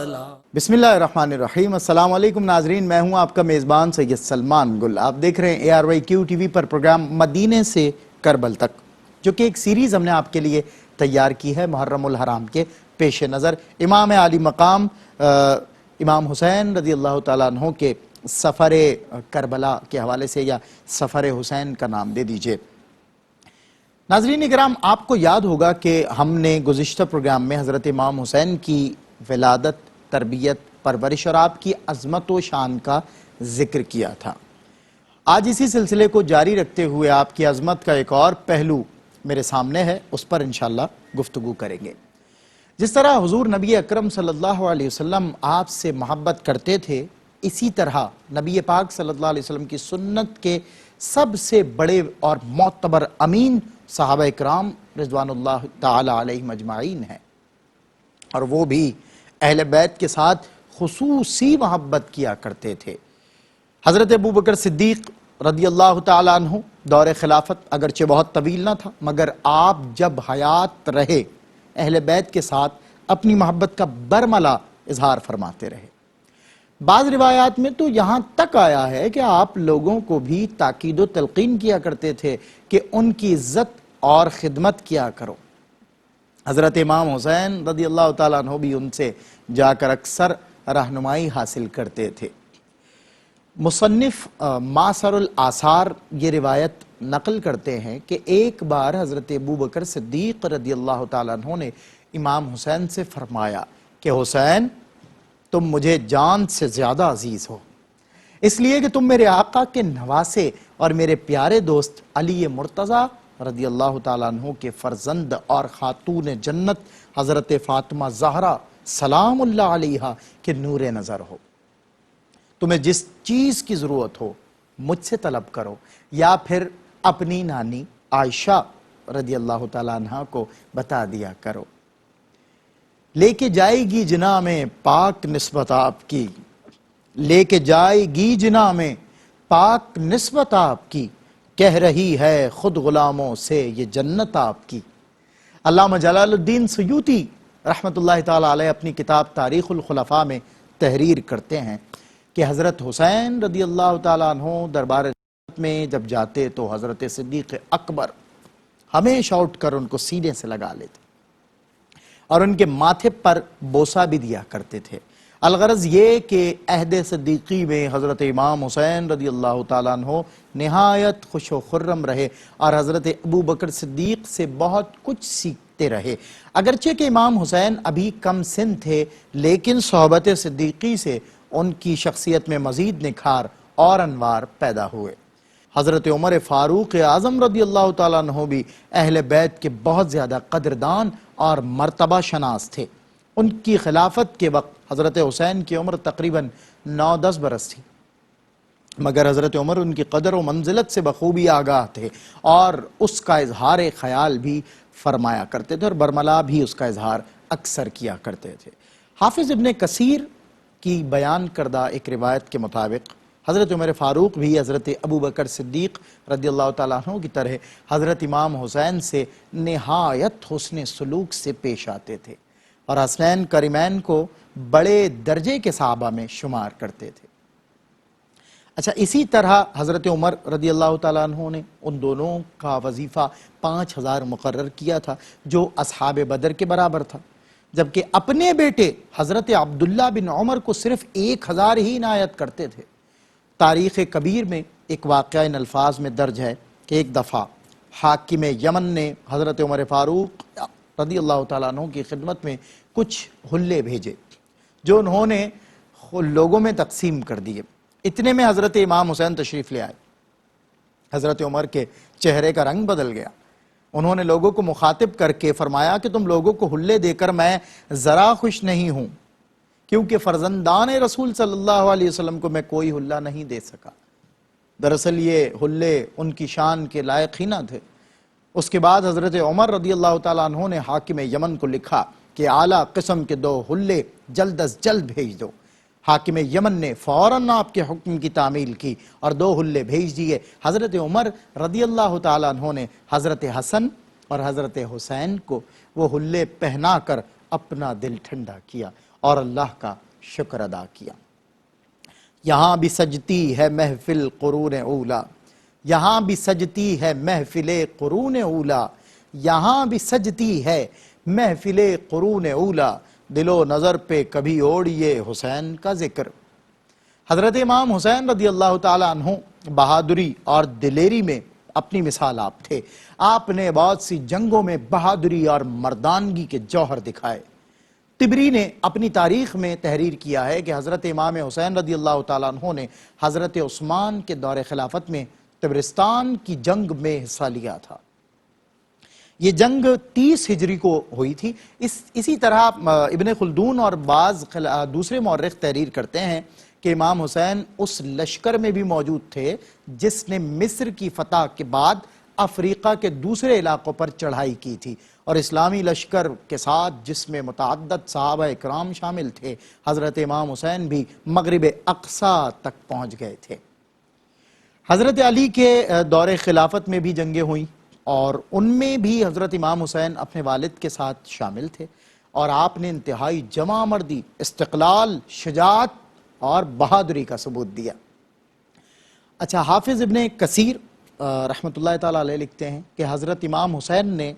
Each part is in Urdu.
سلام۔ بسم اللہ الرحمن الرحیم۔ السلام علیکم ناظرین، میں ہوں آپ کا میزبان سید سلمان گل۔ آپ دیکھ رہے ہیں ARYQ TV پر پروگرام مدینے سے کربل تک، جو کہ ایک سیریز ہم نے آپ کے لیے تیار کی ہے محرم الحرام کے پیش نظر امام عالی مقام امام حسین رضی اللہ تعالیٰ عنہ کے سفر کربلا کے حوالے سے، یا سفر حسین کا نام دے دیجئے۔ ناظرین اکرام، آپ کو یاد ہوگا کہ ہم نے گزشتہ پروگرام میں حضرت امام حسین کی ولادت، تربیت، پرورش اور آپ کی عظمت و شان کا ذکر کیا تھا۔ آج اسی سلسلے کو جاری رکھتے ہوئے آپ کی عظمت کا ایک اور پہلو میرے سامنے ہے، اس پر انشاءاللہ گفتگو کریں گے۔ جس طرح حضور نبی اکرم صلی اللہ علیہ وسلم آپ سے محبت کرتے تھے، اسی طرح نبی پاک صلی اللہ علیہ وسلم کی سنت کے سب سے بڑے اور معتبر امین صحابہ اکرام رضوان اللہ تعالی علیہم اجمعین ہیں، اور وہ بھی اہل بیت کے ساتھ خصوصی محبت کیا کرتے تھے۔ حضرت ابوبکر صدیق رضی اللہ تعالیٰ عنہ دور خلافت اگرچہ بہت طویل نہ تھا، مگر آپ جب حیات رہے اہل بیت کے ساتھ اپنی محبت کا برملا اظہار فرماتے رہے۔ بعض روایات میں تو یہاں تک آیا ہے کہ آپ لوگوں کو بھی تاکید و تلقین کیا کرتے تھے کہ ان کی عزت اور خدمت کیا کرو۔ حضرت امام حسین رضی اللہ تعالیٰ عنہ بھی ان سے جا کر اکثر رہنمائی حاصل کرتے تھے۔ مصنف معاصر الآثار یہ روایت نقل کرتے ہیں کہ ایک بار حضرت ابوبکر صدیق رضی اللہ تعالیٰ عنہ نے امام حسین سے فرمایا کہ حسین، تم مجھے جان سے زیادہ عزیز ہو، اس لیے کہ تم میرے آقا کے نواسے اور میرے پیارے دوست علی مرتضیٰ رضی اللہ تعالیٰ عنہ کے فرزند اور خاتون جنت حضرت فاطمہ زہرا سلام اللہ علیہا کے نور نظر ہو۔ تمہیں جس چیز کی ضرورت ہو مجھ سے طلب کرو، یا پھر اپنی نانی عائشہ رضی اللہ تعالیٰ عنہ کو بتا دیا کرو۔ لے کے جائے گی جناح میں پاک نسبت آپ کی، لے کے جائے گی جناح میں پاک نسبت آپ کی، کہہ رہی ہے خود غلاموں سے یہ جنت آپ کی۔ علامہ جلال الدین سیوطی رحمت اللہ تعالیٰ علیہ اپنی کتاب تاریخ الخلفاء میں تحریر کرتے ہیں کہ حضرت حسین رضی اللہ تعالیٰ عنہ دربار میں جب جاتے تو حضرت صدیق اکبر ہمیشہ اٹھ کر ان کو سینے سے لگا لیتے اور ان کے ماتھے پر بوسہ بھی دیا کرتے تھے۔ الغرض یہ کہ عہد صدیقی میں حضرت امام حسین رضی اللہ تعالیٰ عنہ نہایت خوش و خرم رہے اور حضرت ابوبکر صدیق سے بہت کچھ سیکھتے رہے۔ اگرچہ کہ امام حسین ابھی کم سن تھے، لیکن صحبت صدیقی سے ان کی شخصیت میں مزید نکھار اور انوار پیدا ہوئے۔ حضرت عمر فاروق اعظم رضی اللہ تعالیٰ عنہ بھی اہل بیت کے بہت زیادہ قدردان اور مرتبہ شناس تھے۔ ان کی خلافت کے وقت حضرت حسین کی عمر تقریباً 9-10 برس تھی، مگر حضرت عمر ان کی قدر و منزلت سے بخوبی آگاہ تھے اور اس کا اظہار خیال بھی فرمایا کرتے تھے اور برملا بھی اس کا اظہار اکثر کیا کرتے تھے۔ حافظ ابن کثیر کی بیان کردہ ایک روایت کے مطابق حضرت عمر فاروق بھی حضرت ابوبکر صدیق رضی اللہ تعالیٰ عنہ کی طرح حضرت امام حسین سے نہایت حسن سلوک سے پیش آتے تھے اور حسنین کریمین کو بڑے درجے کے صحابہ میں شمار کرتے تھے۔ اچھا، اسی طرح حضرت عمر رضی اللہ تعالیٰ عنہ نے ان دونوں کا وظیفہ 5000 مقرر کیا تھا، جو اصحاب بدر کے برابر تھا، جبکہ اپنے بیٹے حضرت عبداللہ بن عمر کو صرف 1000 ہی عنایت کرتے تھے۔ تاریخ کبیر میں ایک واقعہ ان الفاظ میں درج ہے کہ ایک دفعہ حاکم یمن نے حضرت عمر فاروق رضی اللہ تعالیٰ عنہ کی خدمت میں کچھ حلے بھیجے، جو انہوں نے لوگوں میں تقسیم کر دیے۔ اتنے میں حضرت امام حسین تشریف لے آئے۔ حضرت عمر کے چہرے کا رنگ بدل گیا۔ انہوں نے لوگوں کو مخاطب کر کے فرمایا کہ تم لوگوں کو حلے دے کر میں ذرا خوش نہیں ہوں، کیونکہ فرزندان رسول صلی اللہ علیہ وسلم کو میں کوئی حلہ نہیں دے سکا۔ دراصل یہ حلے ان کی شان کے لائق ہی نہ تھے۔ اس کے بعد حضرت عمر رضی اللہ تعالیٰ عنہ نے حاکم یمن کو لکھا کہ اعلیٰ قسم کے 2 حلے جلد از جلد بھیج دو۔ حاکم یمن نے فوراً آپ کے حکم کی تعمیل کی اور 2 حلے بھیج دیے۔ حضرت عمر رضی اللہ تعالیٰ عنہ نے حضرت حسن اور حضرت حسین کو وہ حلے پہنا کر اپنا دل ٹھنڈا کیا اور اللہ کا شکر ادا کیا۔ یہاں بھی سجتی ہے محفل قرون اولا، یہاں بھی سجتی ہے محفل قرون اولا، یہاں بھی سجتی ہے محفل قرون اولا، دل و نظر پہ کبھی اوڑیے حسین کا ذکر۔ حضرت امام حسین رضی اللہ تعالیٰ عنہ بہادری اور دلیری میں اپنی مثال آپ تھے۔ آپ نے بہت سی جنگوں میں بہادری اور مردانگی کے جوہر دکھائے۔ طبری نے اپنی تاریخ میں تحریر کیا ہے کہ حضرت امام حسین رضی اللہ تعالیٰ عنہ نے حضرت عثمان کے دور خلافت میں طبرستان کی جنگ میں حصہ لیا تھا۔ یہ جنگ 30 ہجری کو ہوئی تھی۔ اسی طرح ابن خلدون اور بعض دوسرے مورخ تحریر کرتے ہیں کہ امام حسین اس لشکر میں بھی موجود تھے جس نے مصر کی فتح کے بعد افریقہ کے دوسرے علاقوں پر چڑھائی کی تھی، اور اسلامی لشکر کے ساتھ جس میں متعدد صحابہ اکرام شامل تھے، حضرت امام حسین بھی مغرب اقصی تک پہنچ گئے تھے۔ حضرت علی کے دور خلافت میں بھی جنگیں ہوئیں، اور ان میں بھی حضرت امام حسین اپنے والد کے ساتھ شامل تھے، اور آپ نے انتہائی جمع مردی، استقلال، شجاعت اور بہادری کا ثبوت دیا۔ اچھا، حافظ ابن کثیر رحمۃ اللہ تعالیٰ علیہ لکھتے ہیں کہ حضرت امام حسین نے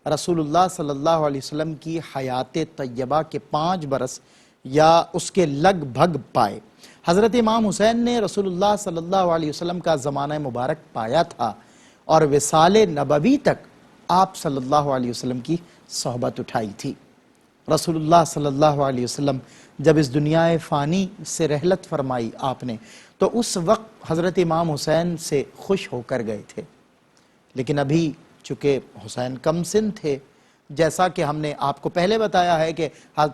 رسول اللہ صلی اللہ علیہ وسلم کی حیات طیبہ کے 5 برس یا اس کے لگ بھگ پائے۔ حضرت امام حسین نے رسول اللہ صلی اللہ علیہ وسلم کا زمانہ مبارک پایا تھا، اور وصال نبوی تک آپ صلی اللہ علیہ وسلم کی صحبت اٹھائی تھی۔ رسول اللہ صلی اللہ علیہ وسلم جب اس دنیا فانی سے رحلت فرمائی آپ نے، تو اس وقت حضرت امام حسین سے خوش ہو کر گئے تھے، لیکن ابھی چونکہ حسین کم سن تھے، جیسا کہ ہم نے آپ کو پہلے بتایا ہے کہ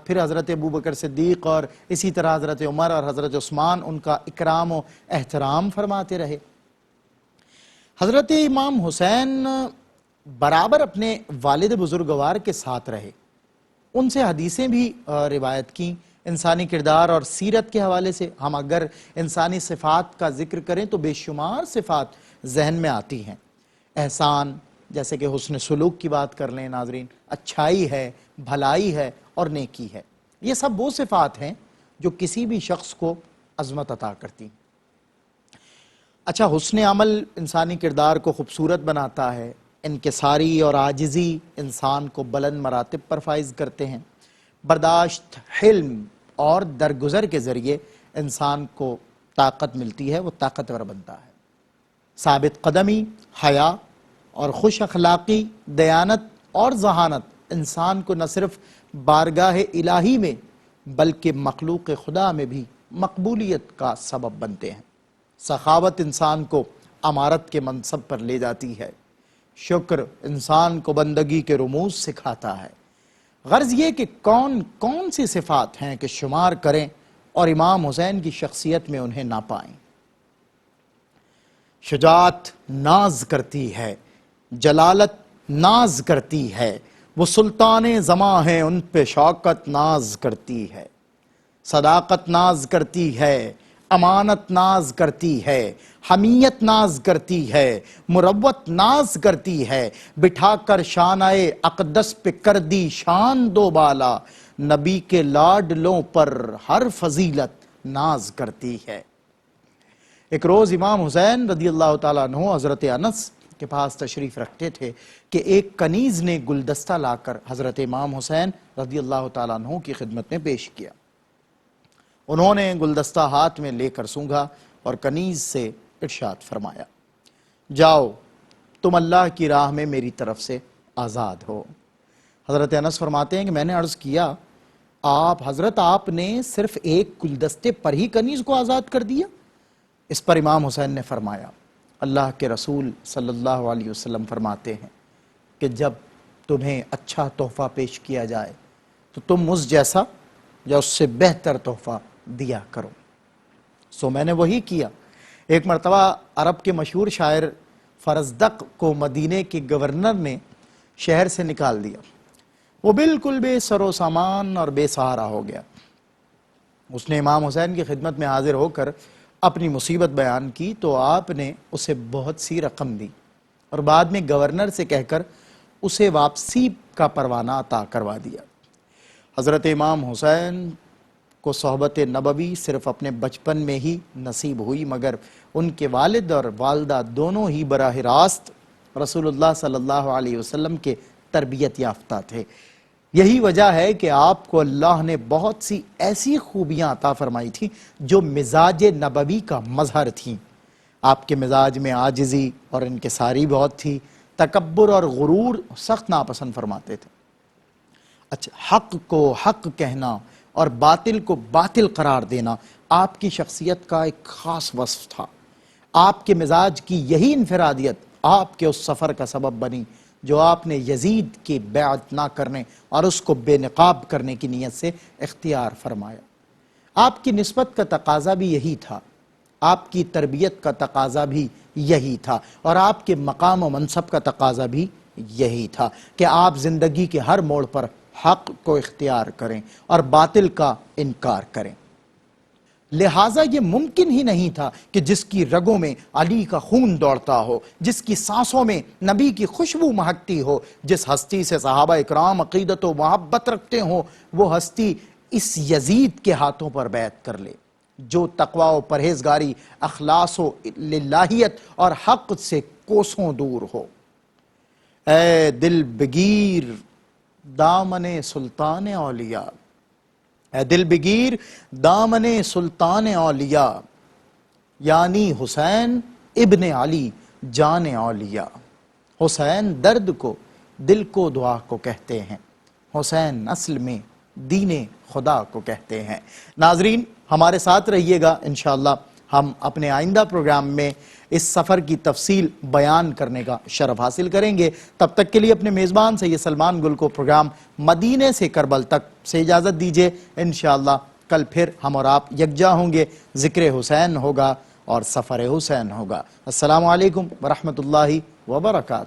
پھر حضرت ابوبکر صدیق اور اسی طرح حضرت عمر اور حضرت عثمان ان کا اکرام و احترام فرماتے رہے۔ حضرت امام حسین برابر اپنے والد بزرگوار کے ساتھ رہے، ان سے حدیثیں بھی روایت کی۔ انسانی کردار اور سیرت کے حوالے سے ہم اگر انسانی صفات کا ذکر کریں تو بے شمار صفات ذہن میں آتی ہیں۔ احسان، جیسے کہ حسن سلوک کی بات کر لیں ناظرین، اچھائی ہے، بھلائی ہے اور نیکی ہے، یہ سب وہ صفات ہیں جو کسی بھی شخص کو عظمت عطا کرتی ہیں۔ اچھا، حسن عمل انسانی کردار کو خوبصورت بناتا ہے، انکساری اور عاجزی انسان کو بلند مراتب پر فائز کرتے ہیں، برداشت، حلم اور درگزر کے ذریعے انسان کو طاقت ملتی ہے، وہ طاقتور بنتا ہے۔ ثابت قدمی، حیا اور خوش اخلاقی، دیانت اور ذہانت انسان کو نہ صرف بارگاہ الہی میں بلکہ مخلوق خدا میں بھی مقبولیت کا سبب بنتے ہیں۔ سخاوت انسان کو امارت کے منصب پر لے جاتی ہے، شکر انسان کو بندگی کے رموز سکھاتا ہے۔ غرض یہ کہ کون کون سی صفات ہیں کہ شمار کریں اور امام حسین کی شخصیت میں انہیں نہ پائیں۔ شجاعت ناز کرتی ہے، جلالت ناز کرتی ہے، وہ سلطان زماں ہیں ان پہ شوکت ناز کرتی ہے۔ صداقت ناز کرتی ہے، امانت ناز کرتی ہے، حمیت ناز کرتی ہے، مروت ناز کرتی ہے، بٹھا کر شانہ اقدس پہ کر دی شان دو بالا، نبی کے لاڈلوں پر ہر فضیلت ناز کرتی ہے۔ ایک روز امام حسین رضی اللہ تعالیٰ عنہ حضرت انس کے پاس تشریف رکھتے تھے کہ ایک کنیز نے گلدستہ لا کر حضرت امام حسین رضی اللہ تعالیٰ عنہ کی خدمت میں پیش کیا۔ انہوں نے گلدستہ ہاتھ میں لے کر سونگھا اور کنیز سے ارشاد فرمایا، جاؤ تم اللہ کی راہ میں میری طرف سے آزاد ہو۔ حضرت انس فرماتے ہیں کہ میں نے عرض کیا، حضرت آپ نے صرف ایک گلدستے پر ہی کنیز کو آزاد کر دیا؟ اس پر امام حسین نے فرمایا، اللہ کے رسول صلی اللہ علیہ وسلم فرماتے ہیں کہ جب تمہیں اچھا تحفہ پیش کیا جائے تو تم اس جیسا یا اس سے بہتر تحفہ دیا کرو۔ سو میں نے وہی کیا۔ ایک مرتبہ عرب کے مشہور شاعر فرزدق کو مدینے کے گورنر نے شہر سے نکال دیا، وہ بالکل بے سر و سامان اور بے سہارا ہو گیا۔ اس نے امام حسین کی خدمت میں حاضر ہو کر اپنی مصیبت بیان کی تو آپ نے اسے بہت سی رقم دی اور بعد میں گورنر سے کہہ کر اسے واپسی کا پروانہ عطا کروا دیا۔ حضرت امام حسین کو صحبت نبوی صرف اپنے بچپن میں ہی نصیب ہوئی، مگر ان کے والد اور والدہ دونوں ہی براہ راست رسول اللہ صلی اللہ علیہ وسلم کے تربیت یافتہ تھے۔ یہی وجہ ہے کہ آپ کو اللہ نے بہت سی ایسی خوبیاں عطا فرمائی تھیں جو مزاج نبوی کا مظہر تھیں۔ آپ کے مزاج میں عاجزی اور انکساری بہت تھی، تکبر اور غرور سخت ناپسند فرماتے تھے۔ اچھا، حق کو حق کہنا اور باطل کو باطل قرار دینا آپ کی شخصیت کا ایک خاص وصف تھا۔ آپ کے مزاج کی یہی انفرادیت آپ کے اس سفر کا سبب بنی جو آپ نے یزید کی بیعت نہ کرنے اور اس کو بے نقاب کرنے کی نیت سے اختیار فرمایا۔ آپ کی نسبت کا تقاضا بھی یہی تھا، آپ کی تربیت کا تقاضا بھی یہی تھا، اور آپ کے مقام و منصب کا تقاضا بھی یہی تھا کہ آپ زندگی کے ہر موڑ پر حق کو اختیار کریں اور باطل کا انکار کریں۔ لہٰذا یہ ممکن ہی نہیں تھا کہ جس کی رگوں میں علی کا خون دوڑتا ہو، جس کی سانسوں میں نبی کی خوشبو مہکتی ہو، جس ہستی سے صحابہ اکرام عقیدت و محبت رکھتے ہوں، وہ ہستی اس یزید کے ہاتھوں پر بیعت کر لے جو تقوی و پرہیزگاری، اخلاص و للہیت اور حق سے کوسوں دور ہو۔ اے دل بگیر دامن سلطان اولیاء، اے دل بگیر دامن سلطان اولیاء، یعنی حسین ابن علی جان اولیاء۔ حسین درد کو، دل کو، دعا کو کہتے ہیں، حسین اصل میں دین خدا کو کہتے ہیں۔ ناظرین، ہمارے ساتھ رہیے گا، انشاءاللہ ہم اپنے آئندہ پروگرام میں اس سفر کی تفصیل بیان کرنے کا شرف حاصل کریں گے۔ تب تک کے لیے اپنے میزبان سید سلمان گل کو پروگرام مدینے سے کربل تک سے اجازت دیجیے۔ انشاءاللہ کل پھر ہم اور آپ یکجا ہوں گے، ذکر حسین ہوگا اور سفر حسین ہوگا۔ السلام علیکم ورحمۃ اللہ وبرکاتہ۔